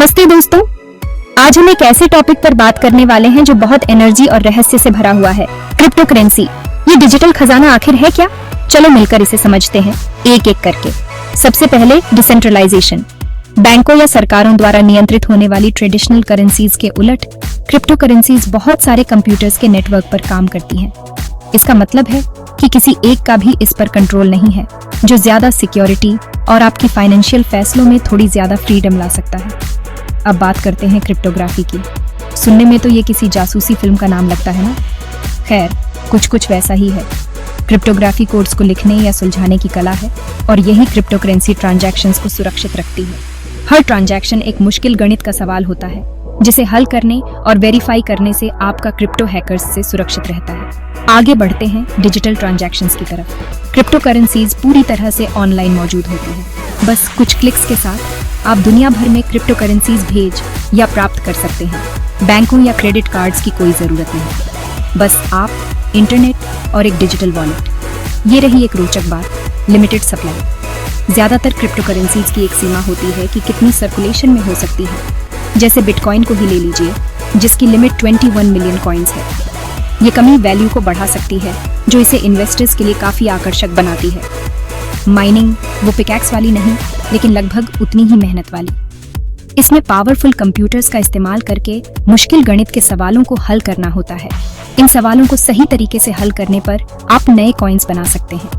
नमस्ते दोस्तों, आज हम एक ऐसे टॉपिक पर बात करने वाले हैं जो बहुत एनर्जी और रहस्य से भरा हुआ है, क्रिप्टो करेंसी। ये डिजिटल खजाना आखिर है क्या? चलो मिलकर इसे समझते हैं एक एक करके। सबसे पहले डिसेंट्रलाइजेशन। बैंकों या सरकारों द्वारा नियंत्रित होने वाली ट्रेडिशनल करेंसीज के उलट क्रिप्टो करेंसीज बहुत सारे कंप्यूटर्स के नेटवर्क पर काम करती हैं। इसका मतलब है कि किसी एक का भी इस पर कंट्रोल नहीं है, जो ज्यादा सिक्योरिटी और आपकी फाइनेंशियल फैसलों में थोड़ी ज्यादा फ्रीडम ला सकता है। अब बात करते हैं क्रिप्टोग्राफी की। सुनने में तो ये किसी जासूसी फिल्म का नाम लगता है ना? खैर, कुछ वैसा ही है। क्रिप्टोग्राफी कोड्स को लिखने या सुलझाने की कला है और यही क्रिप्टो करेंसी ट्रांजैक्शंस को सुरक्षित रखती है। हर ट्रांजैक्शन एक मुश्किल गणित का सवाल होता है, जिसे हल करने और वेरीफाई करने से आपका क्रिप्टो हैकर्स से सुरक्षित रहता है। आगे बढ़ते हैं डिजिटल ट्रांजैक्शंस की तरफ। क्रिप्टो करेंसीज पूरी तरह से ऑनलाइन मौजूद होती हैं। बस कुछ क्लिक्स के साथ आप दुनिया भर में क्रिप्टो करेंसीज भेज या प्राप्त कर सकते हैं। बैंकों या क्रेडिट कार्ड्स की कोई जरूरत नहीं, बस आप, इंटरनेट और एक डिजिटल वॉलेट। ये रही एक रोचक बात, लिमिटेड सप्लाई। ज्यादातर क्रिप्टो करेंसीज की एक सीमा होती है कि कितनी सर्कुलेशन में हो सकती है। जैसे बिटकॉइन को ही ले लीजिए, जिसकी लिमिट 21 मिलियन कॉइन्स है। ये कमी वैल्यू को बढ़ा सकती है, जो इसे इन्वेस्टर्स के लिए काफी आकर्षक बनाती है। माइनिंग वो पिकैक्स वाली नहीं, लेकिन लगभग उतनी ही मेहनत वाली। इसमें पावरफुल कंप्यूटर्स का इस्तेमाल करके मुश्किल गणित के सवालों को हल करना होता है। इन सवालों को सही तरीके से हल करने पर आप नए कॉइन्स बना सकते हैं।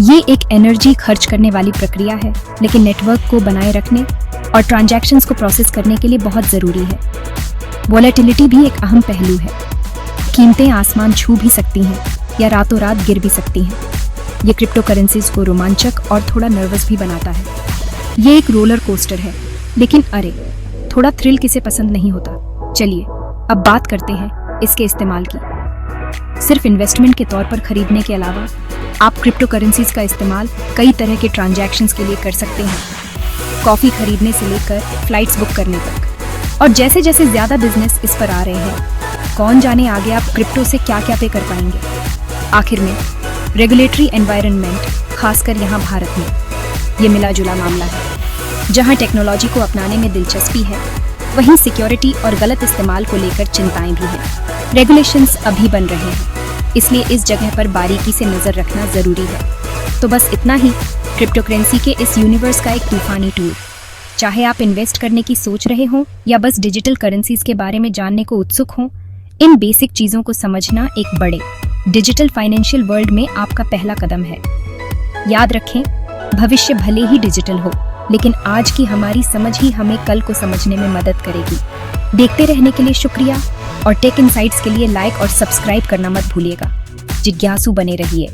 ये एक एनर्जी खर्च करने वाली प्रक्रिया है, लेकिन नेटवर्क को बनाए रखने और ट्रांजैक्शंस को प्रोसेस करने के लिए बहुत जरूरी है। वोलेटिलिटी भी एक अहम पहलू है। कीमतें आसमान छू भी सकती हैं या रातों रात गिर भी सकती हैं। ये क्रिप्टो करेंसीज को रोमांचक और थोड़ा नर्वस भी बनाता है। ये एक रोलर कोस्टर है, लेकिन अरे, थोड़ा थ्रिल किसे पसंद नहीं होता। चलिए अब बात करते हैं इसके इस्तेमाल की। सिर्फ इन्वेस्टमेंट के तौर पर खरीदने के अलावा आप क्रिप्टो करेंसीज का इस्तेमाल कई तरह के ट्रांजैक्शंस के लिए कर सकते हैं। कॉफी खरीदने से लेकर फ्लाइट्स बुक करने तक। और जैसे जैसे ज्यादा बिजनेस इस पर आ रहे हैं, कौन जाने आगे आप क्रिप्टो से क्या क्या पे कर पाएंगे। आखिर में रेगुलेटरी एनवायरनमेंट, खासकर यहाँ भारत में, ये मिला जुला मामला है। जहाँ टेक्नोलॉजी को अपनाने में दिलचस्पी है, वहीं सिक्योरिटी और गलत इस्तेमाल को लेकर चिंताएं भी हैं। रेगुलेशंस अभी बन रहे हैं, इसलिए इस जगह पर बारीकी से नजर रखना जरूरी है। तो बस इतना ही क्रिप्टो करेंसी के इस यूनिवर्स का एक तूफानी टूर। चाहे आप इन्वेस्ट करने की सोच रहे हो या बस डिजिटल करेंसीज के बारे में जानने को उत्सुक हो, इन बेसिक चीजों को समझना एक बड़े डिजिटल फाइनेंशियल वर्ल्ड में आपका पहला कदम है। याद रखें, भविष्य भले ही डिजिटल हो, लेकिन आज की हमारी समझ ही हमें कल को समझने में मदद करेगी। देखते रहने के लिए शुक्रिया और टेक इनसाइट्स के लिए लाइक और सब्सक्राइब करना मत भूलिएगा। जिज्ञासु बने रहिए।